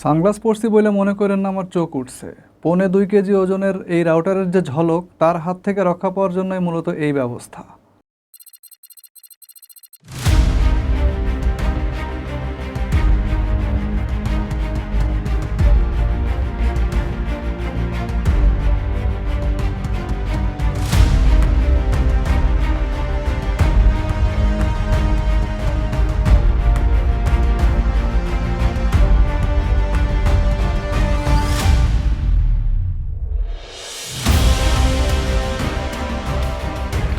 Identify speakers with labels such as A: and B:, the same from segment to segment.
A: Sunglass পরছি বলে মনে করেন না আমার চোখ উঠছে। 1.25 কেজি ওজনের এই রাউটারের যে ঝলক, তার হাত থেকে রক্ষা পাওয়ার জন্যই মূলত এই ব্যবস্থা।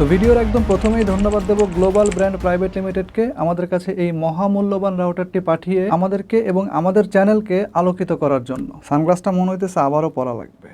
A: তো ভিডিওর একদম প্রথমেই ধন্যবাদ দেব গ্লোবাল ব্র্যান্ড প্রাইভেট লিমিটেডকে আমাদের কাছে এই মহামূল্যবান রাউটারটি পাঠিয়ে আমাদেরকে এবং আমাদের চ্যানেলকে আলোকিত করার জন্য। সানগ্লাসটা মনে হইতেছে আবারও পরা লাগবে।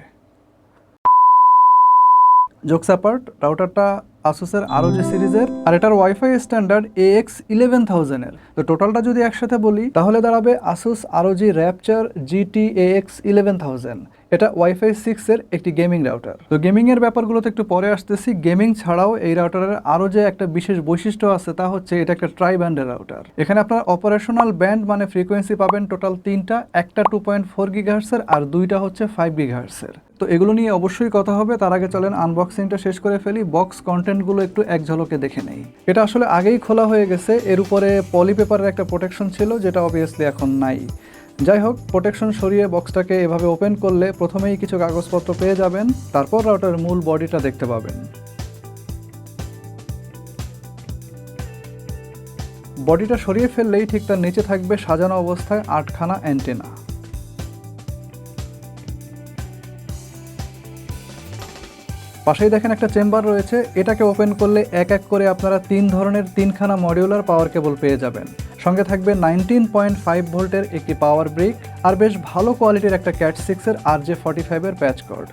A: জোকস অ্যাপার্ট, রাউটারটা আসুসের ROG সিরিজের, আর এটার ওয়াইফাই স্ট্যান্ডার্ড AX11000 এর। তো টোটালটা যদি একসাথে বলি তাহলে দাঁড়াবে Asus ROG Rapture GT-AX11000। এটা WiFi6 এর একটি গেমিং রাউটার। তো গেমিং এর ব্যাপারগুলোতে একটু পরে আসতেছি। গেমিং ছাড়াও এই রাউটারের আরও যে একটা বিশেষ বৈশিষ্ট্য আছে তা হচ্ছে এটা একটা ট্রাই ব্যান্ডের রাউটার। এখানে আপনার অপারেশনাল ব্যান্ড মানে ফ্রিকোয়েন্সি পাবেন টোটাল তিনটা, একটা 2.4 গিগাহার্টজের আর দুইটা হচ্ছে 5 গিগাহার্টজের। তো এগুলো নিয়ে অবশ্যই কথা হবে, তার আগে চলেন আনবক্সিংটা শেষ করে ফেলি। বক্স কন্টেন্টগুলো একটু এক ঝলকে দেখে নেই। এটা আসলে আগেই খোলা হয়ে গেছে। এর উপরে পলিপেপারের একটা প্রোটেকশন ছিল, যেটা অবভিয়াসলি এখন নাই। যাই হোক, প্রোটেকশন সরিয়ে বক্সটাকে এভাবে ওপেন করলে প্রথমেই কিছু কাগজপত্র পেয়ে যাবেন, তারপর রাউটারের মূল বডিটা দেখতে পাবেন। বডিটা সরিয়ে ফেললেই ঠিক তার নিচে থাকবে সাজানো অবস্থায় 8খানা অ্যান্টেনা। পাশেই দেখেন একটা চেম্বার রয়েছে। এটাকে ওপেন করলে এক এক করে আপনারা 3 ধরনের 3খানা মডিউলার পাওয়ার কেবল পেয়ে যাবেন। সঙ্গে থাকবে 19.5 ভোল্টের একটি পাওয়ার ব্রিক আর বেশ ভালো কোয়ালিটির একটা ক্যাট 6 এর RJ45 এর প্যাচ কর্ড।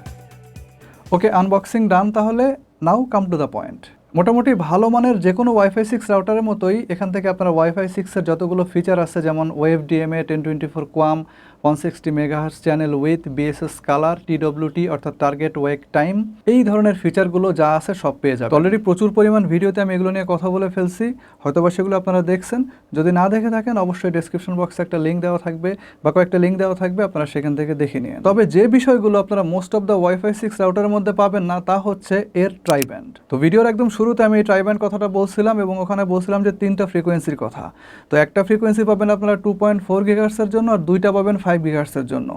A: ওকে, আনবক্সিং ডান। তাহলে নাও কাম টু দ্য পয়েন্ট। মোটামুটি ভালো মানের যে কোনো WiFi6 রাউটারের মতোই এখান থেকে আপনারা WiFi6 এর যতগুলো ফিচার আছে, যেমন OFDMA 1024 QAM, 160 MHz channel with BSS Color, TWT অর্থাৎ টার্গেট ওয়েক টাইম, এই ধরনের ফিচারগুলো যা আছে সব পেয়ে যাবেন। অলরেডি প্রচুর পরিমাণ ভিডিওতে আমি এগুলো নিয়ে কথা বলে ফেলছি, হয়তোবা সেগুলো আপনারা দেখছেন। যদি না দেখে থাকেন অবশ্যই ডেসক্রিপশন বক্সে একটা লিঙ্ক দেওয়া থাকবে বা কয়েকটা লিঙ্ক দেওয়া থাকবে, আপনারা সেখান থেকে দেখে নিন। তবে যে বিষয়গুলো আপনারা মোস্ট অফ দ্য WiFi6 রাউটারের মধ্যে পাবেন না তা হচ্ছে এর ট্রাইব্যান্ড। তো ভিডিওর একদম শুরুতে আমি এই ট্রাইব্যান্ড কথাটা বলছিলাম এবং ওখানে বলছিলাম যে 3টা ফ্রিকোয়েন্সির কথা। তো একটা ফ্রিকোয়েন্সি পাবেন আপনারা 2.4 গিগাহার্টজের জন্য আর দুইটা পাবেন 5 গিগাহার্টজের জন্য।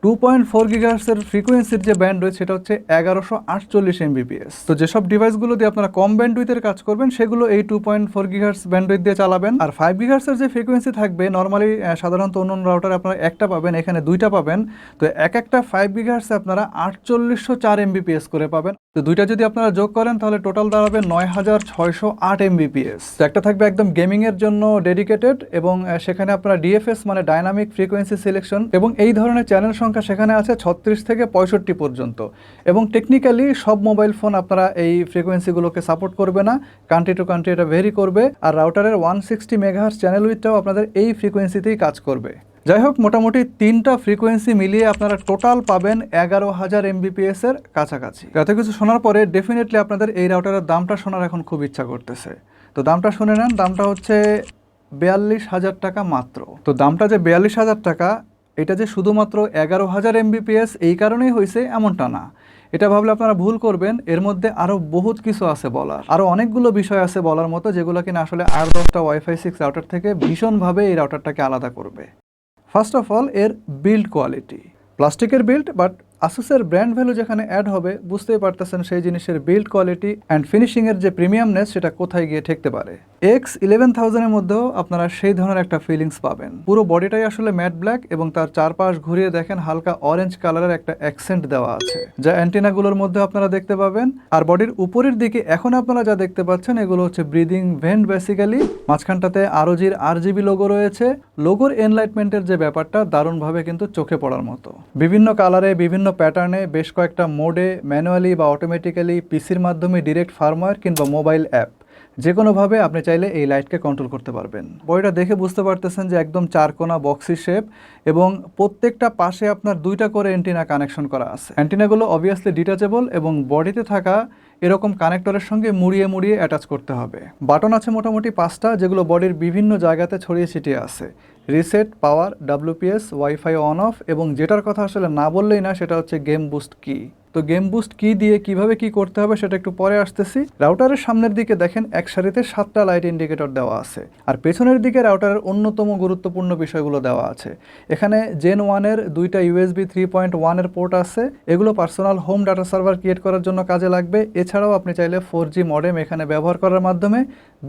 A: 2.4 গিগাহার্টজের ফ্রিকোয়েন্সির যে ব্যান্ড রয়েছে সেটা হচ্ছে 1148 Mbps। তো যেসব ডিভাইসগুলো দিয়ে আপনারা কম ব্যান্ডউইথের কাজ করবেন সেগুলো এই 2.4 গিগাহার্টজ ব্যান্ডউইথ দিয়ে চালাবেন। আর 5 গিগাহার্টজের যে ফ্রিকোয়েন্সি থাকবে, নর্মালি সাধারণত অন্য রাউটারে আপনারা একটা পাবেন, এখানে দুইটা পাবেন। তো একটা 5 গিগাহার্টজে আপনারা 4804 Mbps করে পাবেন। তো দুইটা যদি আপনারা যোগ করেন তাহলে টোটাল দাঁড়াবে 9608 Mbps। তো একটা থাকবে একদম গেমিং এর জন্য ডেডিকেটেড এবং সেখানে আপনারা DFS মানে ডাইনামিক ফ্রিকোয়েন্সি সিলেকশন এবং এই ধরনের চ্যানেল সংখ্যা সেখানে আছে 36 থেকে 65 পর্যন্ত। এবং টেকনিক্যালি সব মোবাইল ফোন আপনারা এই ফ্রিকোয়েন্সিগুলোকে সাপোর্ট করবে না, কান্ট্রি টু কান্ট্রি এটা ভেরি করবে। আর রাউটারের 160 MHz চ্যানেল উইথটাও আপনাদের এই ফ্রিকোয়েন্সিতেই কাজ করবে। যাই হোক, মোটামুটি 3টা ফ্রিকোয়েন্সি মিলিয়ে আপনারা টোটাল পাবেন 11000 Mbps এর কাছাকাছি। এত কিছু শোনার পরে ডেফিনেটলি আপনাদের এই রাউটারের দামটা শোনার এখন খুব ইচ্ছা করতেছে। তো দামটা শুনে নেন। দামটা হচ্ছে 42,000 টাকা মাত্র। তো দামটা যে 42,000 টাকা, এটা যে শুধুমাত্র 11000 Mbps এই কারণেই হয়েছে এমনটা না। এটা ভাবলে আপনারা ভুল করবেন। এর মধ্যে আরও বহুত কিছু আছে বলার, আরও অনেকগুলো বিষয় আছে বলার মতো, যেগুলো কিনা আসলে আর 10টা WiFi6 রাউটার থেকে ভীষণভাবে এই রাউটারটাকে আলাদা করবে। ফার্স্ট অফ অল, এর বিল্ড কোয়ালিটি। প্লাস্টিকের বিল্ড, বাট আসুসের ব্র্যান্ড ভ্যালু যেখানে অ্যাড হবে বুঝতেই পারতেছেন সেই জিনিসের বিল্ড কোয়ালিটি অ্যান্ড ফিনিশিংয়ের যে প্রিমিয়ামনেস সেটা কোথায় গিয়ে ঠেকতে পারে। AX11000 এর মধ্যেও আপনারা সেই ধরনের একটা ফিলিংস পাবেন। পুরো বডিটাই আসলে ম্যাট ব্ল্যাক এবং তার চারপাশ ঘুরিয়ে দেখেন হালকা অরেঞ্জ কালারের একটা অ্যাকসেন্ট দেওয়া আছে, যা অ্যান্টেনাগুলোর মধ্যে আপনারা দেখতে পাবেন। আর বডির উপরের দিকে এখন আপনারা যা দেখতে পাচ্ছেন এগুলো হচ্ছে ব্রিদিং ভেন্ট বেসিক্যালি। মাঝখানটাতে ROG-র RGB লোগো রয়েছে। লোগোর এনলাইটমেন্টের যে ব্যাপারটা দারুণভাবে কিন্তু চোখে পড়ার মতো। বিভিন্ন কালারে, বিভিন্ন প্যাটার্নে, বেশ কয়েকটা মোডে, ম্যানুয়ালি বা অটোমেটিক্যালি, পিসির মাধ্যমে ডিরেক্ট ফার্মওয়্যার কিংবা মোবাইল অ্যাপ, যে কোনোভাবে আপনি চাইলে এই লাইটকে কন্ট্রোল করতে পারবেন। বডিটা দেখে বুঝতে পারতেছেন যে একদম চারকোনা বক্সি শেপ এবং প্রত্যেকটা পাশে আপনার 2টা করে অ্যান্টেনা কানেকশন করা আছে। অ্যান্টেনাগুলো অবভিয়াসলি ডিটাচেবল এবং বডিতে থাকা এরকম কানেক্টরের সঙ্গে মুড়িয়ে মুড়িয়ে অ্যাটাচ করতে হবে। বাটন আছে মোটামুটি 5টা, যেগুলো বডির বিভিন্ন জায়গাতে ছড়িয়ে ছিটিয়ে আছে। Reset, power, WPS, wifi on of, এবং যেটার কথা আসলে না বললেই না সেটা হচ্ছে গেম বুস্ট কি। তো গেম বুস্ট কি দিয়ে কিভাবে কি করতে হবে সেটা একটু পরে আসতেছি। রাউটারের সামনের দিকে দেখেন এক সারিতে 7টা লাইট ইন্ডিকেটর দেওয়া আছে, আর পেছনের দিকে রাউটারের অন্যতম গুরুত্বপূর্ণ বিষয়গুলো দেওয়া আছে। এখানে জেন 1-এর 2টা USB 3.1-এর পোর্ট আছে, এগুলো personal home data server create করার জন্য কাজে লাগবে। এছাড়াও আপনি চাইলে 4G মডেম এখানে ব্যবহার করার মাধ্যমে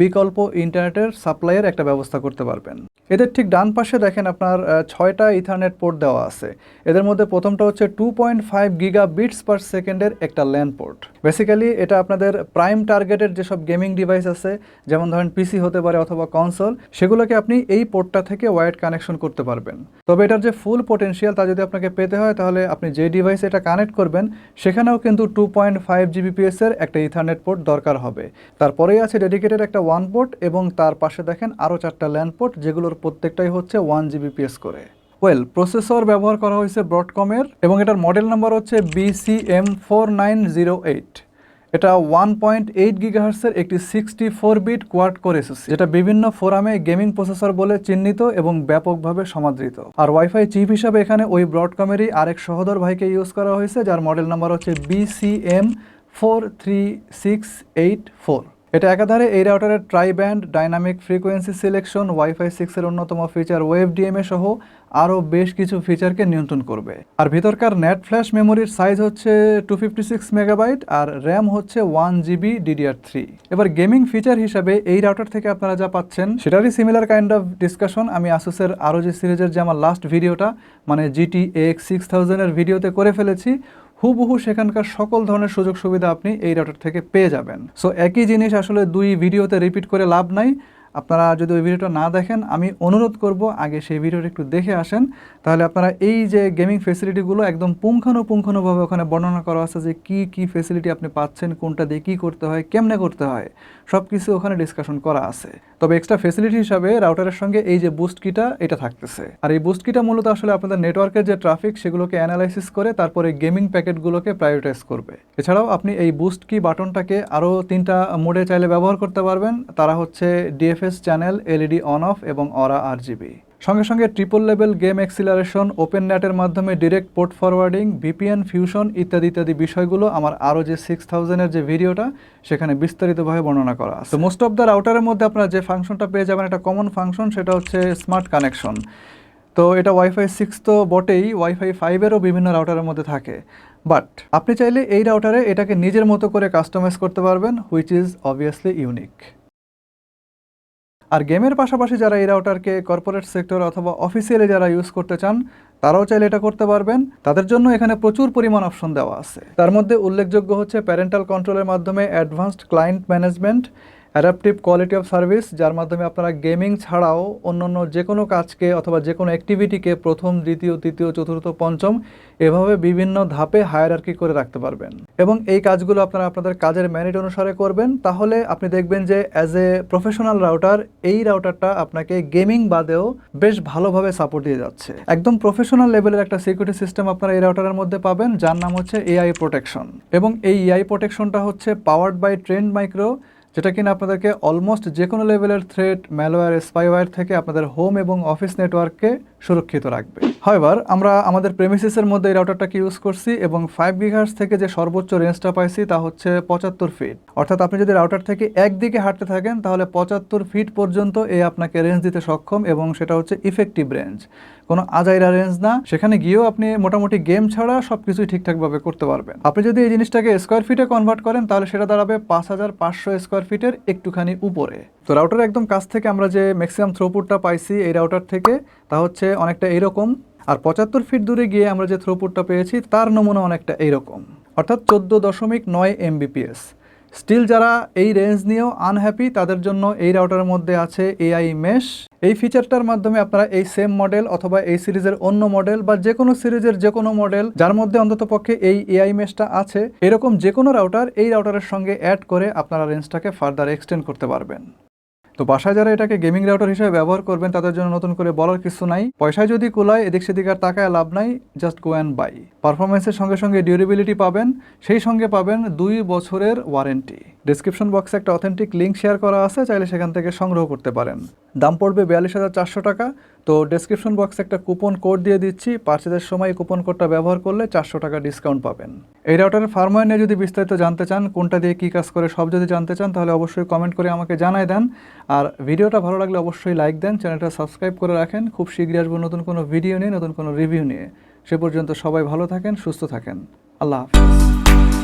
A: বিকল্প ইন্টারনেটের সাপ্লাইয়ের একটা ব্যবস্থা করতে পারবেন। এদের ঠিক ডান পাশে দেখেন আপনার 6টা ইথারনেট পোর্ট দেওয়া আছে। এদের মধ্যে প্রথমটা হচ্ছে 2.5 গিগাবিটস পার সেকেন্ডের একটা ল্যান পোর্ট। বেসিক্যালি এটা আপনাদের প্রাইম টার্গেটের যেসব গেমিং ডিভাইস আছে, যেমন ধরেন পিসি হতে পারে অথবা কনসোল, সেগুলোকে আপনি এই পোর্টটা থেকে ওয়্যার্ড কানেকশন করতে পারবেন। তবে এটার যে ফুল পোটেনশিয়াল তা যদি আপনাকে পেতে হয়, তাহলে আপনি যে ডিভাইসে এটা কানেক্ট করবেন সেখানেও কিন্তু 2.5 Gbps এর একটা ইথারনেট পোর্ট দরকার হবে। তারপরেই আছে ডেডিকেটেড একটা 1 পোর্ট, এবং তার পাশে দেখেন আরও 4টা ল্যান পোর্ট, যেগুলোর প্রত্যেকটাই হচ্ছে 1 Gbps করে। প্রসেসর ব্যবহার করা হয়েছে ব্রডকমের, এবং এটার মডেল নাম্বার হচ্ছে BCM4908। এটা 1.8 গিগাহার্টসের একটি 64-বিট কোয়াড কোর SoC, যেটা বিভিন্ন ফোরামে গেমিং প্রসেসর বলে চিহ্নিত এবং ব্যাপকভাবে সমাদৃত। আর ওয়াইফাই চিপ হিসাবে এখানে ওই ব্রডকমেরই আরেক সহোদর ভাইকে ইউজ করা হয়েছে, যার মডেল নাম্বার হচ্ছে BCM43684। এটা একাধারে এই রাউটারের ট্রাইব্যান্ড, ডাইনামিক ফ্রিকোয়েন্সি সিলেকশন, ওয়াইফাই 6-এর অন্যতম ফিচার OFDMA সহ আরও বেশ কিছু ফিচারকে নিয়ন্ত্রণ করবে। আর ভিতরকার নেট ফ্ল্যাশ মেমোরির সাইজ হচ্ছে 256 মেগাবাইট, আর র্যাম হচ্ছে 1GB DDR3। এবার গেমিং ফিচার হিসাবে এই রাউটার থেকে আপনারা যা পাচ্ছেন সেটারই সিমিলার কাইন্ড অফ ডিসকাশন আমি আসুসের ROG সিরিজের যে আমার লাস্ট ভিডিওটা, মানে GT-AX11000 এর ভিডিওতে করে ফেলেছি। হুবহু সেখানকার সকল ধরনের সুযোগ সুবিধা আপনি এই রাউটার থেকে পেয়ে যাবেন। সো একই জিনিস আসলে দুই ভিডিওতে রিপিট করে লাভ নাই। আপনারা যদি ওই ভিডিওটা না দেখেন, আমি অনুরোধ করব আগে সেই ভিডিওটা একটু দেখে আসেন, তাহলে আপনারা এই যে গেমিং ফেসিলিটিগুলো একদম পুঙ্খানুপুঙ্খানুভাবে ওখানে বর্ণনা করা আছে, যে কি কি ফেসিলিটি আপনি পাচ্ছেন, কোনটা দিয়ে কী করতে হয়, কেমনে করতে হয়, সব কিছু ওখানে ডিসকাশন করা আছে। তবে এক্সট্রা ফেসিলিটি হিসাবে রাউটারের সঙ্গে এই যে বুস্ট কিটা এটা থাকতেছে। আর এই বুস্ট কিটা মূলত আসলে আপনাদের নেটওয়ার্কের যে ট্রাফিক সেগুলোকে অ্যানালাইসিস করে তারপরে গেমিং প্যাকেটগুলোকে প্রায়োরিটাইজ করবে। এছাড়াও আপনি এই বুস্ট কি বাটনটাকে আরও 3টা মোডে চাইলে ব্যবহার করতে পারবেন। তারা হচ্ছে DFS channel, LED on of এবং অরা RGB। সঙ্গে সঙ্গে triple level game acceleration, open নেটের মাধ্যমে direct port forwarding, VPN fusion ইত্যাদি ইত্যাদি বিষয়গুলো আমার আরও যে 6000-এর যে ভিডিওটা সেখানে বিস্তারিতভাবে বর্ণনা করা আছে। তো মোস্ট অফ দ্য রাউটারের মধ্যে আপনারা যে ফাংশনটা পেয়ে যাবেন, একটা কমন ফাংশন, সেটা হচ্ছে স্মার্ট কানেকশন। তো এটা WiFi6 তো বটেই, Wi-Fi 5-এরও বিভিন্ন রাউটারের মধ্যে থাকে। বাট আপনি চাইলে এই রাউটারে এটাকে নিজের মতো করে কাস্টমাইজ করতে পারবেন, হুইচ ইজ অবভিয়াসলি ইউনিক। আর গেমের পাশাপাশি যারা এই রাউটারকে কর্পোরেট সেক্টর অথবা অফিসিয়ালি যারা ইউজ করতে চান, তারাও চাইলে এটা করতে পারবেন। তাদের জন্য এখানে প্রচুর পরিমাণ অপশন দেওয়া আছে। তার মধ্যে উল্লেখযোগ্য হচ্ছে প্যারেন্টাল কন্ট্রোলের মাধ্যমে advanced client management, adaptive quality of service, যার মাধ্যমে আপনারা গেমিং ছাড়াও অন্যান্য যে কোনো কাজকে অথবা যে কোনো অ্যাক্টিভিটিকে প্রথম, দ্বিতীয়, তৃতীয়, চতুর্থ, পঞ্চম এভাবে বিভিন্ন ধাপে হায়ারার্কি করে রাখতে পারবেন। এবং এই কাজগুলো আপনারা আপনাদের কাজের ম্যারিট অনুসারে করবেন, তাহলে আপনি দেখবেন যে অ্যাজ এ প্রফেশনাল রাউটার এই রাউটারটা আপনাকে গেমিং বাদেও বেশ ভালোভাবে সাপোর্ট দিয়ে যাচ্ছে। একদম প্রফেশনাল লেভেলের একটা সিকিউরিটি সিস্টেম আপনারা এই রাউটারের মধ্যে পাবেন, যার নাম হচ্ছে AI প্রোটেকশন। এবং এই AI প্রোটেকশনটা হচ্ছে পাওয়ার্ড বাই ট্রেন্ড মাইক্রো, যেটা কিনা আপনাদেরকে অলমোস্ট যে কোনো লেভেলের থ্রেট, ম্যালওয়্যার, স্পাইওয়্যার থেকে আপনাদের হোম এবং অফিস নেটওয়ার্ককে সুরক্ষিত রাখবে। হাওয়েভার আমরা আমাদের প্রেমিসিসের মধ্যে এই রাউটারটাকে ইউজ করছি, এবং 5 গিগাহার্টজ থেকে যে সর্বোচ্চ রেঞ্জটা পাইছি তা হচ্ছে 75 ফিট। অর্থাৎ আপনি যদি রাউটার থেকে একদিকে হাঁটতে থাকেন, তাহলে 75 ফিট পর্যন্ত আপনাকে রেঞ্জ দিতে সক্ষম, এবং সেটা হচ্ছে ইফেক্টিভ রেঞ্জ, কোনো আজাইরা রেঞ্জ না। সেখানে গিয়েও আপনি মোটামুটি গেম ছাড়া সব কিছুই ঠিকঠাকভাবে করতে পারবেন। আপনি যদি এই জিনিসটাকে স্কোয়ার ফিটে কনভার্ট করেন, তাহলে সেটা দাঁড়াবে 5500 স্কোয়ার ফিটের একটুখানি উপরে। তো রাউটার একদম কাছ থেকে আমরা যে ম্যাক্সিমাম থ্রুপুটটা পাইছি এই রাউটার থেকে, তা হচ্ছে অনেকটা এইরকম। আর 75 ফিট দূরে গিয়ে আমরা যে থ্রুপুটটা পেয়েছি তার নমুনা অনেকটা এইরকম, অর্থাৎ 14.9 Mbps। স্টিল যারা এই রেঞ্জ নিয়েও আনহ্যাপি, তাদের জন্য এই রাউটারের মধ্যে আছে AI মেশ। এই ফিচারটার মাধ্যমে আপনারা এই সেম মডেল অথবা এই সিরিজের অন্য মডেল বা যে কোনো সিরিজের যে কোনো মডেল যার মধ্যে অন্ততপক্ষে এই AI মেশটা আছে, এরকম যে কোনো রাউটার এই রাউটারের সঙ্গে অ্যাড করে আপনারা রেঞ্জটাকে ফার্দার এক্সটেন্ড করতে পারবেন। তো বাসায় যারা এটাকে গেমিং রাউটার হিসেবে ব্যবহার করবেন, তাদের জন্য নতুন করে বলার কিছু নাই। পয়সায় যদি কুলায়, এদিক সেদিক আর তাকায় লাভ নাই, জাস্ট গো অ্যান্ড বাই। পারফরমেন্সের সঙ্গে সঙ্গে ডিউরেবিলিটি পাবেন, সেই সঙ্গে পাবেন 2 বছরের ওয়ারেন্টি। ডেসক্রিপশন বক্সে একটা অথেন্টিক লিঙ্ক শেয়ার করা আছে, চাইলে সেখান থেকে সংগ্রহ করতে পারেন। দাম পড়বে 42,400 টাকা। তো ডেসক্রিপশন বক্সে একটা কুপন কোড দিয়ে দিচ্ছি, পারচেজের সময় কুপন কোডটা ব্যবহার করলে 400 টাকা ডিসকাউন্ট পাবেন। এই রাউটারের ফার্মওয়্যার নিয়ে যদি বিস্তারিত জানতে চান, কোনটা দিয়ে কী কাজ করে সব যদি জানতে চান, তাহলে অবশ্যই কমেন্ট করে আমাকে জানায় দেন। আর ভিডিওটা ভালো লাগলে অবশ্যই লাইক দেন, চ্যানেলটা সাবস্ক্রাইব করে রাখেন। খুব শীঘ্রই আসবো নতুন কোনো ভিডিও নিয়ে, নতুন কোনো রিভিউ নিয়ে। সে পর্যন্ত সবাই ভালো থাকেন, সুস্থ থাকেন। আল্লাহ হাফেজ।